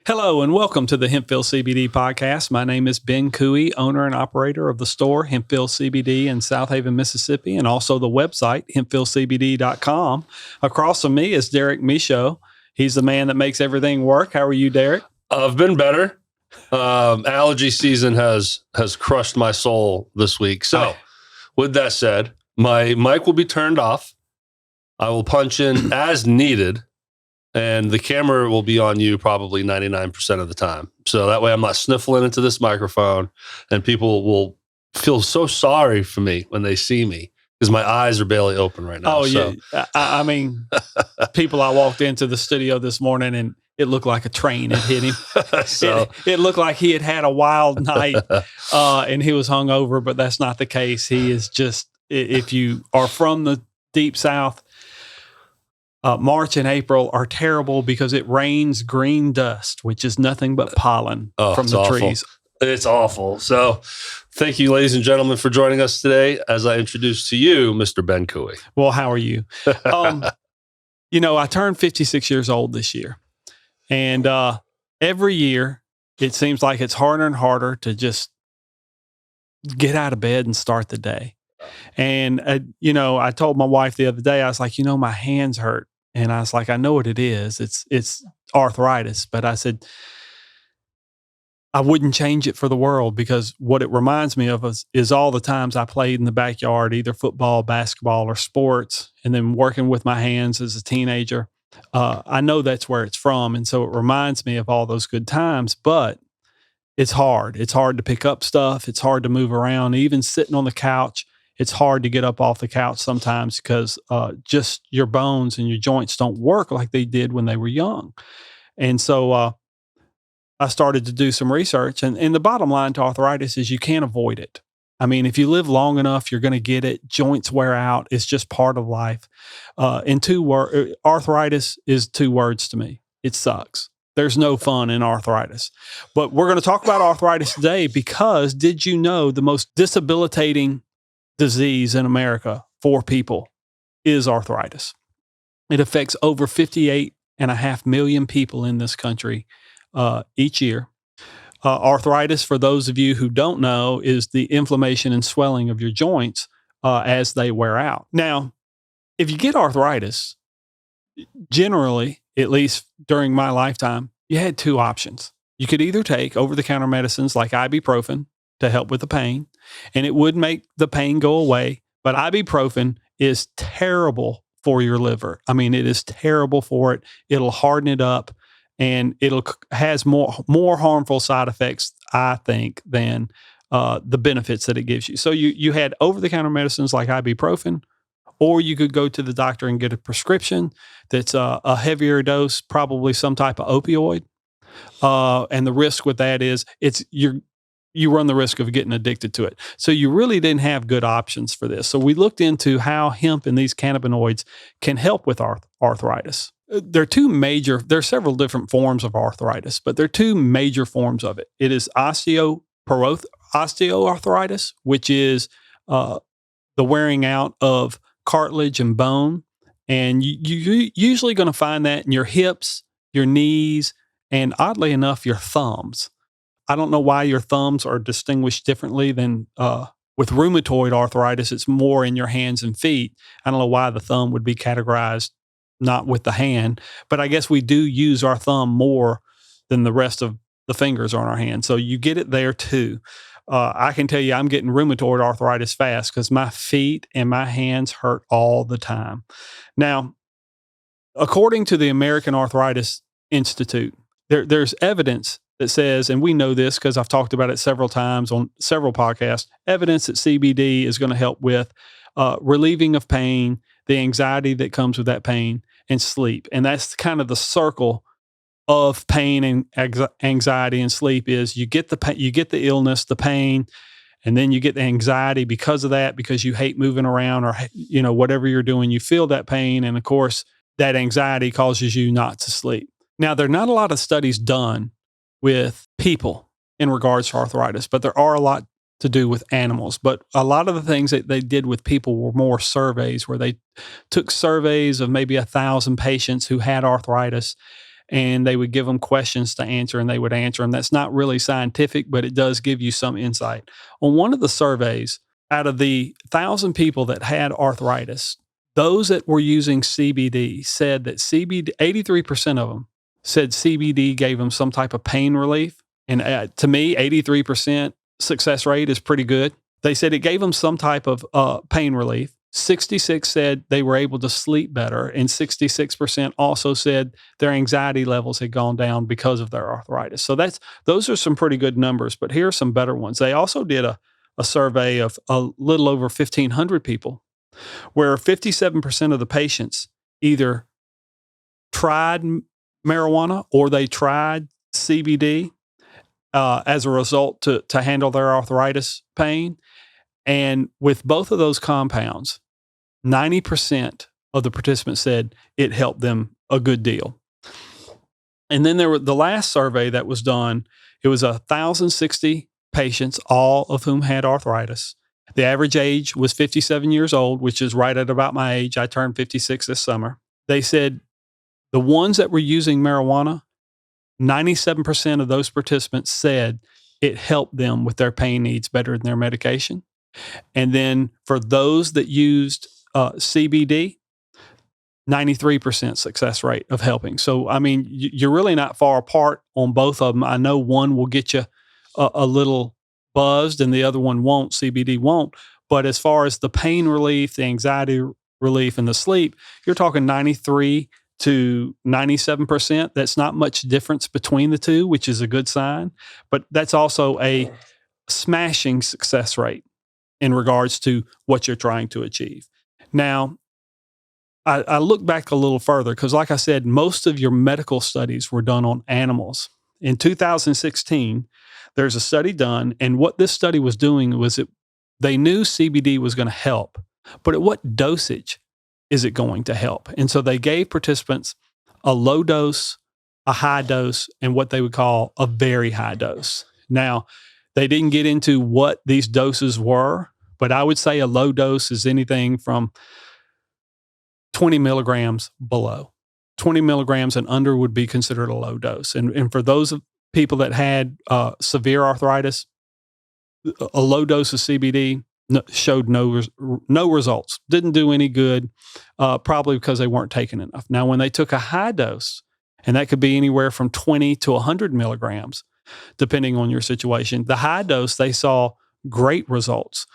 Hello and welcome to the HempVille CBD podcast. My name is Ben Cooey, owner and operator of the store HempVille CBD in South Haven, Mississippi, and also the website HempVilleCBD.com. Across from me is Derek Michaud. He's the man that makes everything work. How are you, Derek? I've been better. Allergy season has crushed my soul this week. So with that said, my mic will be turned off. I will punch in as needed. And the camera will be on you probably 99% of the time. So that way I'm not sniffling into this microphone and people will feel so sorry for me when they see me because my eyes are barely open right now. Oh, so. Yeah. I mean, I walked into the studio this morning and it looked like a train had hit him. It looked like he had a wild night and he was hungover, but that's not the case. He is just, if you are from the deep South, March and April are terrible because it rains green dust, which is nothing but pollen from the trees. It's awful. So thank you, ladies and gentlemen, for joining us today as I introduce to you Mr. Ben Cooey. Well, how are you? I turned 56 years old this year. And every year, it seems like it's harder and harder to just get out of bed and start the day. And, I told my wife the other day, I was like, my hands hurt. And I was like, I know what it is. It's arthritis. But I said, I wouldn't change it for the world because what it reminds me of is all the times I played in the backyard, either football, basketball, or sports, and then working with my hands as a teenager. I know that's where it's from. And so it reminds me of all those good times, but it's hard. It's hard to pick up stuff. It's hard to move around. Even sitting on the couch, it's hard to get up off the couch sometimes because just your bones and your joints don't work like they did when they were young. And so I started to do some research. And the bottom line to arthritis is you can't avoid it. I mean, if you live long enough, you're going to get it. Joints wear out. It's just part of life. Arthritis is 2 words to me. It sucks. There's no fun in arthritis. But we're going to talk about arthritis today because did you know the most debilitating disease in America for people is arthritis? It affects over 58.5 million people in this country each year. Arthritis, for those of you who don't know, is the inflammation and swelling of your joints as they wear out. Now, if you get arthritis, generally, at least during my lifetime, you had 2 options. You could either take over-the-counter medicines like ibuprofen to help with the pain, and it would make the pain go away. But ibuprofen is terrible for your liver. I mean, it is terrible for it. It'll harden it up, and has more harmful side effects, I think, than the benefits that it gives you. So you had over-the-counter medicines like ibuprofen, or you could go to the doctor and get a prescription that's a heavier dose, probably some type of opioid. And the risk with that is you run the risk of getting addicted to it. So you really didn't have good options for this. So we looked into how hemp and these cannabinoids can help with arthritis. There are several different forms of arthritis, but there are 2 major forms of it. It is osteoarthritis, which is the wearing out of cartilage and bone. And you're usually going to find that in your hips, your knees, and oddly enough, your thumbs. I don't know why your thumbs are distinguished differently than with rheumatoid arthritis. It's more in your hands and feet. I don't know why the thumb would be categorized not with the hand, but I guess we do use our thumb more than the rest of the fingers on our hand. So you get it there too. I can tell you I'm getting rheumatoid arthritis fast because my feet and my hands hurt all the time. Now, according to the American Arthritis Institute, there's evidence that says, and we know this because I've talked about it several times on several podcasts, evidence that CBD is going to help with relieving of pain, the anxiety that comes with that pain, and sleep. And that's kind of the circle of pain and anxiety and sleep is you get the illness, the pain, and then you get the anxiety because of that, because you hate moving around or, whatever you're doing, you feel that pain. And of course, that anxiety causes you not to sleep. Now, there are not a lot of studies done with people in regards to arthritis, but there are a lot to do with animals. But a lot of the things that they did with people were more surveys where they took surveys of maybe 1,000 patients who had arthritis and they would give them questions to answer, and they would answer them. That's not really scientific, but it does give you some insight. On one of the surveys, out of the 1,000 people that had arthritis, those that were using CBD said that 83% of them said CBD gave them some type of pain relief. And to me, 83% success rate is pretty good. They said it gave them some type of pain relief. 66 said they were able to sleep better, and 66% also said their anxiety levels had gone down because of their arthritis. So those are some pretty good numbers, but here are some better ones. They also did a survey of a little over 1,500 people, where 57% of the patients either tried marijuana or they tried CBD as a result to handle their arthritis pain. And with both of those compounds, 90% of the participants said it helped them a good deal. And then the last survey that was done, it was 1,060 patients, all of whom had arthritis. The average age was 57 years old, which is right at about my age. I turned 56 this summer. They said the ones that were using marijuana, 97% of those participants said it helped them with their pain needs better than their medication. And then for those that used CBD, 93% success rate of helping. So, I mean, you're really not far apart on both of them. I know one will get you a little buzzed and the other one won't. CBD won't. But as far as the pain relief, the anxiety relief, and the sleep, you're talking 93 to 97%. That's not much difference between the two, which is a good sign. But that's also a smashing success rate in regards to what you're trying to achieve. Now, I look back a little further because, like I said, most of your medical studies were done on animals. In 2016, there's a study done, and what this study was doing was they knew CBD was going to help, but at what dosage is it going to help? And so they gave participants a low dose, a high dose, and what they would call a very high dose. Now, they didn't get into what these doses were, but I would say a low dose is anything from 20 milligrams below. 20 milligrams and under would be considered a low dose. And for those people that had severe arthritis, a low dose of CBD showed no results, didn't do any good, probably because they weren't taking enough. Now, when they took a high dose, and that could be anywhere from 20 to 100 milligrams, depending on your situation, the high dose, they saw great results.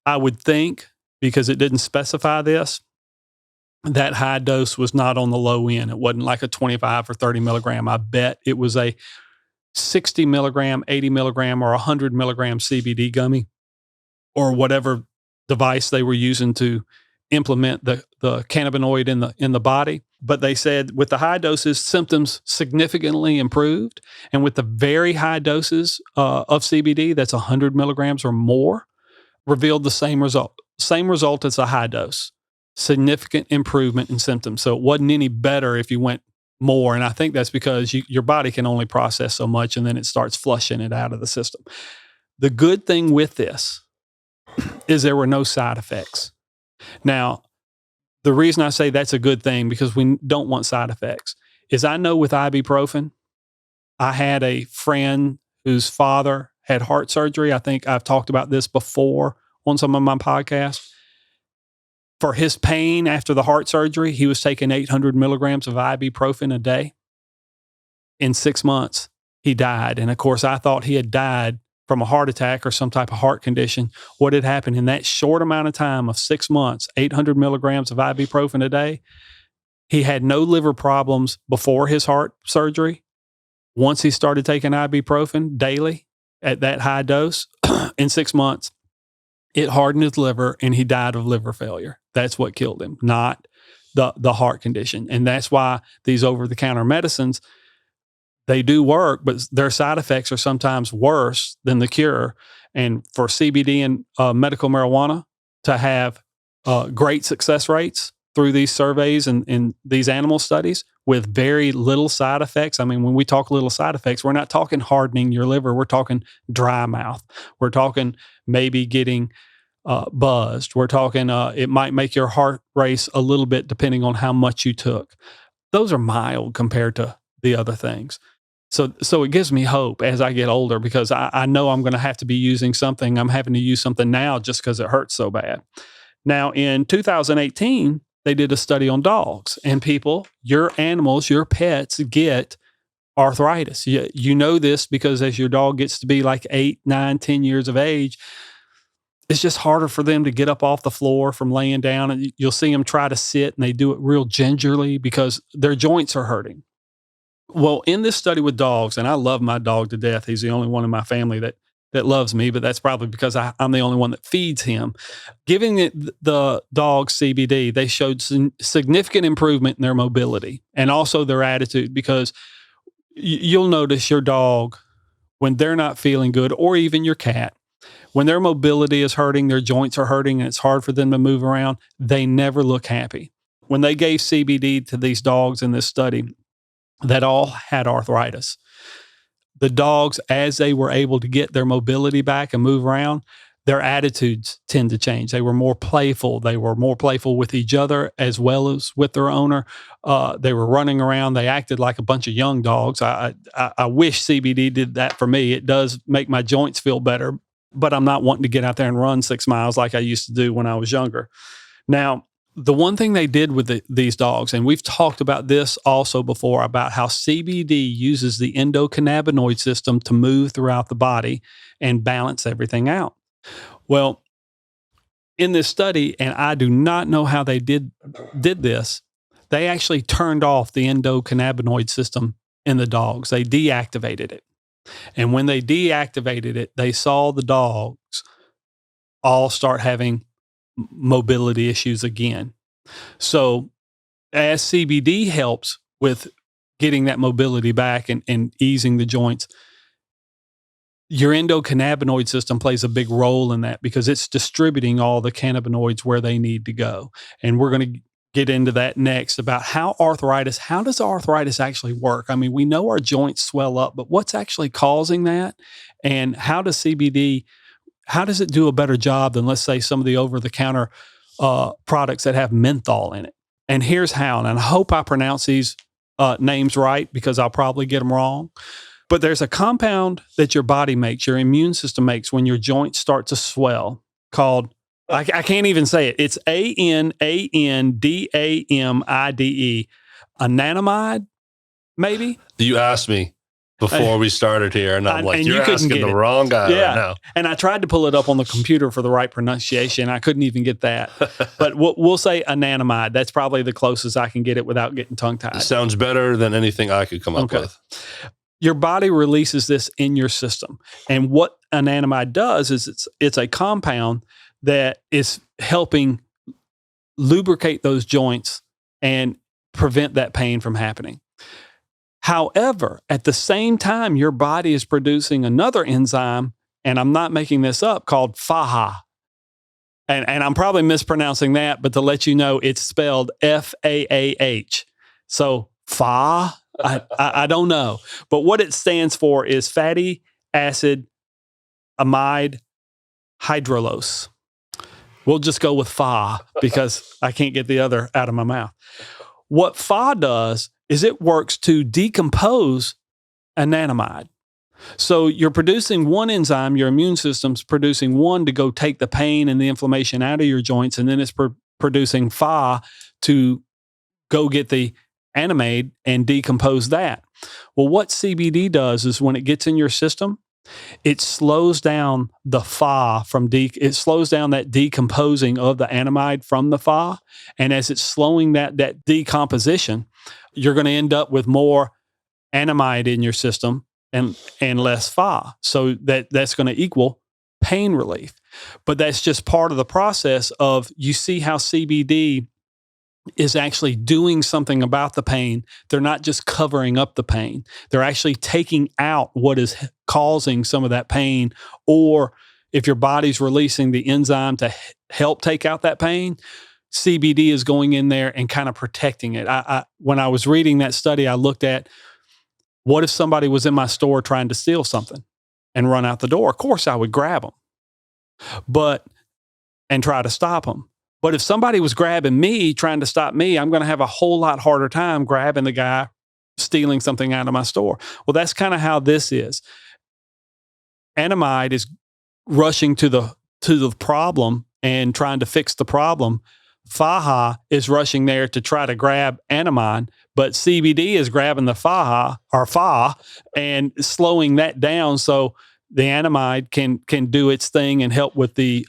I would think, because it didn't specify this, that high dose was not on the low end. It wasn't like a 25 or 30 milligram. I bet it was a 60 milligram, 80 milligram, or 100 milligram CBD gummy, or whatever device they were using to implement the cannabinoid in the body. But they said with the high doses, symptoms significantly improved. And with the very high doses of CBD, that's 100 milligrams or more, revealed the same result. Same result as a high dose. Significant improvement in symptoms. So it wasn't any better if you went more. And I think that's because your body can only process so much, and then it starts flushing it out of the system. The good thing with this is there were no side effects. Now, the reason I say that's a good thing, because we don't want side effects, is I know with ibuprofen, I had a friend whose father had heart surgery. I think I've talked about this before on some of my podcasts. For his pain after the heart surgery, he was taking 800 milligrams of ibuprofen a day. In 6 months, he died. And of course, I thought he had died from a heart attack or some type of heart condition. What had happened in that short amount of time of 6 months, 800 milligrams of ibuprofen a day, he had no liver problems before his heart surgery. Once he started taking ibuprofen daily at that high dose, in 6 months, it hardened his liver and he died of liver failure. That's what killed him, not the heart condition. And that's why these over-the-counter medicines, they do work, but their side effects are sometimes worse than the cure. And for CBD and medical marijuana to have great success rates through these surveys and these animal studies with very little side effects. I mean, when we talk little side effects, we're not talking hardening your liver. We're talking dry mouth. We're talking maybe getting buzzed. We're talking it might make your heart race a little bit depending on how much you took. Those are mild compared to the other things. So it gives me hope as I get older because I know I'm going to have to be using something. I'm having to use something now just because it hurts so bad. Now, in 2018, they did a study on dogs and people, your animals, your pets get arthritis. You know this because as your dog gets to be like 8, 9, 10 years of age, it's just harder for them to get up off the floor from laying down. And you'll see them try to sit and they do it real gingerly because their joints are hurting. Well, in this study with dogs, and I love my dog to death. He's the only one in my family that loves me, but that's probably because I'm the only one that feeds him. Giving it the dog CBD, they showed significant improvement in their mobility and also their attitude because you'll notice your dog when they're not feeling good, or even your cat, when their mobility is hurting, their joints are hurting, and it's hard for them to move around, they never look happy. When they gave CBD to these dogs in this study that all had arthritis, the dogs, as they were able to get their mobility back and move around, their attitudes tend to change. They were more playful. They were more playful with each other as well as with their owner. They were running around. They acted like a bunch of young dogs. I wish CBD did that for me. It does make my joints feel better, but I'm not wanting to get out there and run 6 miles like I used to do when I was younger. Now, the one thing they did with these dogs, and we've talked about this also before, about how CBD uses the endocannabinoid system to move throughout the body and balance everything out. Well, in this study, and I do not know how they did this, they actually turned off the endocannabinoid system in the dogs. They deactivated it. And when they deactivated it, they saw the dogs all start having mobility issues again. So as CBD helps with getting that mobility back and easing the joints, your endocannabinoid system plays a big role in that because it's distributing all the cannabinoids where they need to go. And we're going to get into that next about how does arthritis actually work? I mean, we know our joints swell up, but what's actually causing that? And how does CBD do a better job than, let's say, some of the over-the-counter products that have menthol in it? And here's how, and I hope I pronounce these names right because I'll probably get them wrong. But there's a compound that your body makes, your immune system makes when your joints start to swell called, I can't even say it. It's ANANDAMIDE, anandamide, maybe? You asked me before we started here, and I'm like, you're asking the wrong guy right now. And I tried to pull it up on the computer for the right pronunciation. I couldn't even get that. But we'll say anandamide. That's probably the closest I can get it without getting tongue-tied. It sounds better than anything I could come up with. Your body releases this in your system. And what anandamide does is it's a compound that is helping lubricate those joints and prevent that pain from happening. However, at the same time, your body is producing another enzyme, and I'm not making this up, called FAH. And I'm probably mispronouncing that, but to let you know, it's spelled FAAH. So FAH, I don't know. But what it stands for is fatty acid amide hydrolase. We'll just go with FAH because I can't get the other out of my mouth. What FAH does is it works to decompose anandamide. So you're producing one enzyme, your immune system's producing one to go take the pain and the inflammation out of your joints, and then it's producing FAH to go get the anandamide and decompose that. Well, what CBD does is when it gets in your system, it slows down the FAH it slows down that decomposing of the anandamide from the FAH. And as it's slowing that decomposition, you're going to end up with more anandamide in your system and less FAH. So that's going to equal pain relief. But that's just part of the process of, you see how CBD is actually doing something about the pain. They're not just covering up the pain. They're actually taking out what is causing some of that pain. Or if your body's releasing the enzyme to help take out that pain, CBD is going in there and kind of protecting it. When I was reading that study, I looked at, what if somebody was in my store trying to steal something and run out the door? Of course, I would grab them, and try to stop them. But if somebody was grabbing me, trying to stop me, I'm going to have a whole lot harder time grabbing the guy stealing something out of my store. Well, that's kind of how this is. Anamide is rushing to the problem and trying to fix the problem. Faha is rushing there to try to grab anamide, but CBD is grabbing the Faha or Fa and slowing that down so the anamide can do its thing and help with the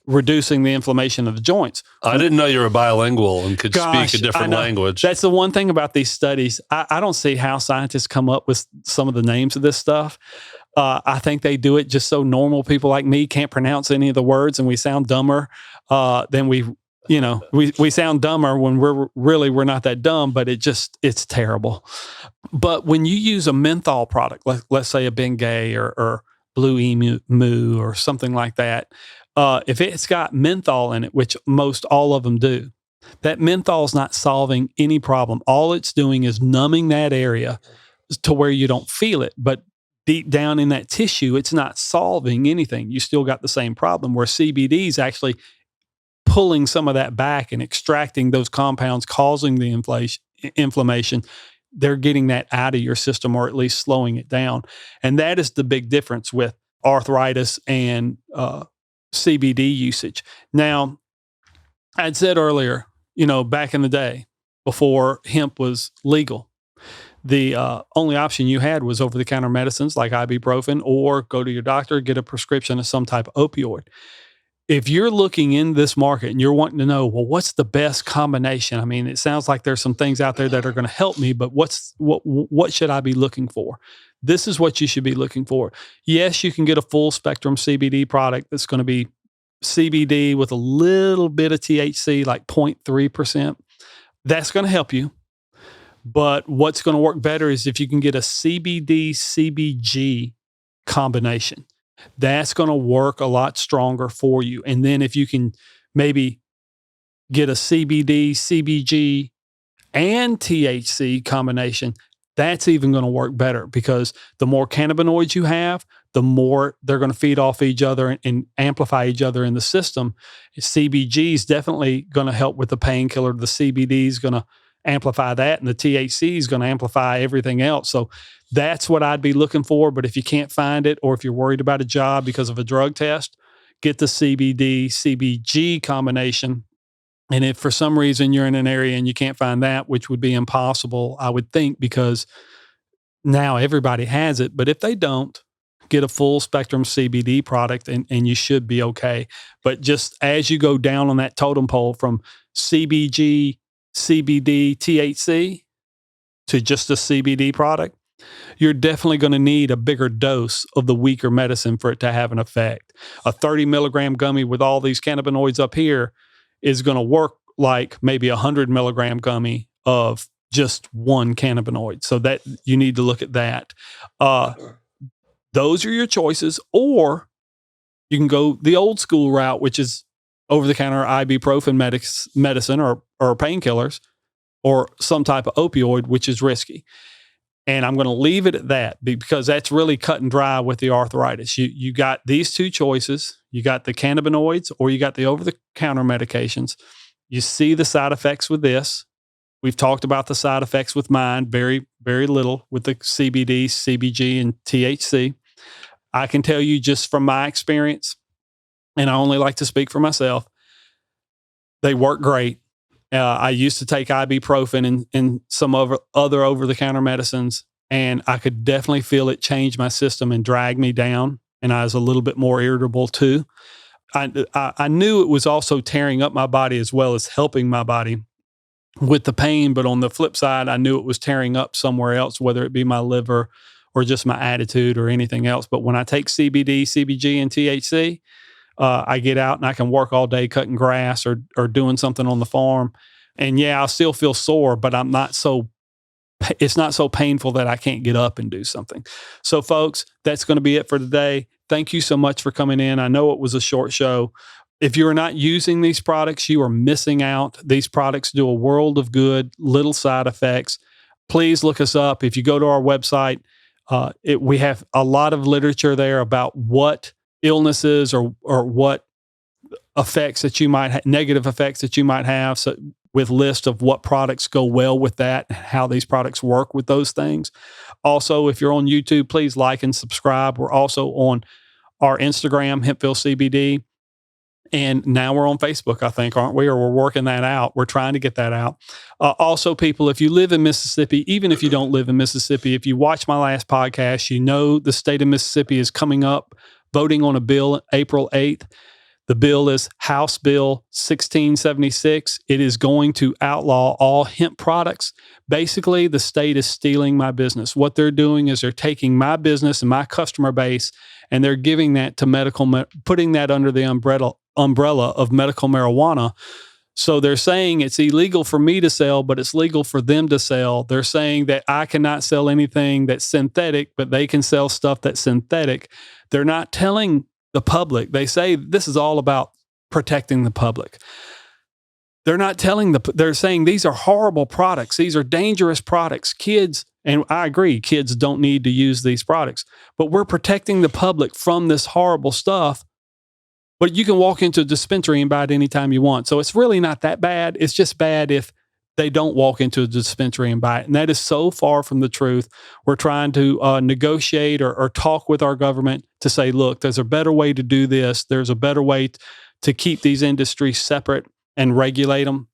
reducing the inflammation of the joints. I didn't know you were bilingual and could speak a different language. That's the one thing about these studies. I don't see how scientists come up with some of the names of this stuff. I think they do it just so normal people like me can't pronounce any of the words, and we sound dumber than we sound dumber when we're not that dumb, but it's terrible. But when you use a menthol product, let's say a Bengay or Blue Emu or something like that, if it's got menthol in it, which most all of them do, that menthol is not solving any problem. All it's doing is numbing that area to where you don't feel it. But deep down in that tissue, it's not solving anything. You still got the same problem, where CBD is actually pulling some of that back and extracting those compounds causing the inflammation. They're getting that out of your system, or at least slowing it down. And that is the big difference with arthritis and CBD usage. Now, I'd said earlier, back in the day before hemp was legal, the only option you had was over-the-counter medicines like ibuprofen, or go to your doctor, get a prescription of some type of opioid. If you're looking in this market and you're wanting to know, well, what's the best combination? I mean, it sounds like there's some things out there that are going to help me, but what should I be looking for? This is what you should be looking for. Yes, you can get a full spectrum CBD product that's going to be CBD with a little bit of THC, like 0.3%. That's going to help you. But what's going to work better is if you can get a CBD CBG combination. That's going to work a lot stronger for you. And then if you can maybe get a CBD CBG and THC combination, that's even going to work better, because the more cannabinoids you have, the more they're going to feed off each other and amplify each other in the system. CBG is definitely going to help with the painkiller. The CBD is going to amplify that, and the THC is going to amplify everything else. So that's what I'd be looking for. But if you can't find it, or if you're worried about a job because of a drug test, get the CBD CBG combination. And if for some reason you're in an area and you can't find that, which would be impossible, I would think, because now everybody has it. But if they don't, get a full spectrum CBD product and you should be okay. But just as you go down on that totem pole from CBG, CBD, THC to just a CBD product, you're definitely going to need a bigger dose of the weaker medicine for it to have an effect. A 30 milligram gummy with all these cannabinoids up here is going to work like maybe 100 milligram gummy of just one cannabinoid. So that you need to look at that. Those are your choices. Or you can go the old school route, which is over-the-counter ibuprofen medicine or painkillers, or some type of opioid, which is risky. And I'm going to leave it at that, because that's really cut and dry with the arthritis. You got these two choices. You got the cannabinoids, or you got the over-the-counter medications. You see the side effects with this. We've talked about the side effects with mine, very, very little with the CBD, CBG, and THC. I can tell you just from my experience, and I only like to speak for myself, they work great. I used to take ibuprofen and some other over-the-counter medicines, and I could definitely feel it change my system and drag me down, and I was a little bit more irritable too. I knew it was also tearing up my body as well as helping my body with the pain, but on the flip side, I knew it was tearing up somewhere else, whether it be my liver or just my attitude or anything else. But when I take CBD, CBG, and THC, I get out and I can work all day cutting grass or doing something on the farm. And yeah, I'll still feel sore, but it's not so painful that I can't get up and do something. So folks, that's going to be it for today. Thank you so much for coming in. I know it was a short show. If you're not using these products, you are missing out. These products do a world of good, little side effects. Please look us up. If you go to our website, we have a lot of literature there about what illnesses or what effects that you might have, negative effects that you might have. So with lists of what products go well with that, and how these products work with those things. Also, if you're on YouTube, please like and subscribe. We're also on our Instagram, HempVille CBD. And now we're on Facebook, I think, aren't we? Or we're working that out. We're trying to get that out. Also, people, if you live in Mississippi, even if you don't live in Mississippi, if you watch my last podcast, you know the state of Mississippi is coming up, voting on a bill April 8th. The bill is House Bill 1676. It is going to outlaw all hemp products. Basically, the state is stealing my business. What they're doing is they're taking my business and my customer base, and they're giving that to putting that under the umbrella of medical marijuana. So they're saying it's illegal for me to sell, but it's legal for them to sell. They're saying that I cannot sell anything that's synthetic, but they can sell stuff that's synthetic. They're not telling the public. They say this is all about protecting the public. They're not telling they're saying these are horrible products. These are dangerous products. Kids, and I agree, kids don't need to use these products, but we're protecting the public from this horrible stuff. But you can walk into a dispensary and buy it anytime you want. So it's really not that bad. It's just bad if they don't walk into a dispensary and buy it. And that is so far from the truth. We're trying to negotiate or talk with our government to say, look, there's a better way to do this. There's a better way to keep these industries separate and regulate them.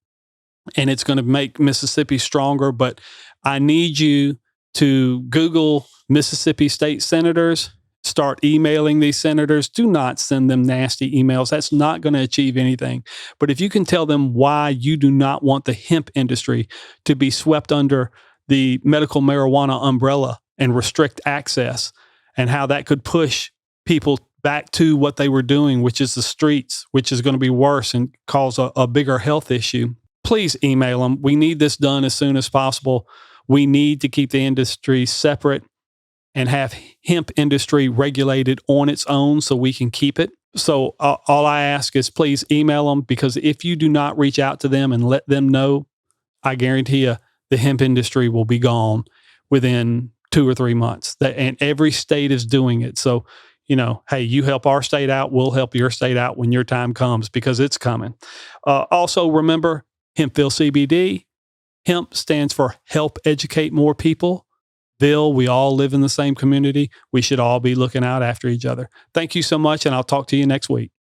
And it's going to make Mississippi stronger. But I need you to Google Mississippi state senators. Start emailing these senators. Do not send them nasty emails. That's not going to achieve anything. But if you can tell them why you do not want the hemp industry to be swept under the medical marijuana umbrella and restrict access, and how that could push people back to what they were doing, which is the streets, which is going to be worse and cause a bigger health issue, please email them. We need this done as soon as possible. We need to keep the industry separate and have hemp industry regulated on its own so we can keep it. So all I ask is please email them, because if you do not reach out to them and let them know, I guarantee you the hemp industry will be gone within 2 or 3 months. And every state is doing it. So, hey, you help our state out, we'll help your state out when your time comes, because it's coming. Also, remember, HempVille CBD. Hemp stands for Help Educate More People. Ville, we all live in the same community. We should all be looking out after each other. Thank you so much, and I'll talk to you next week.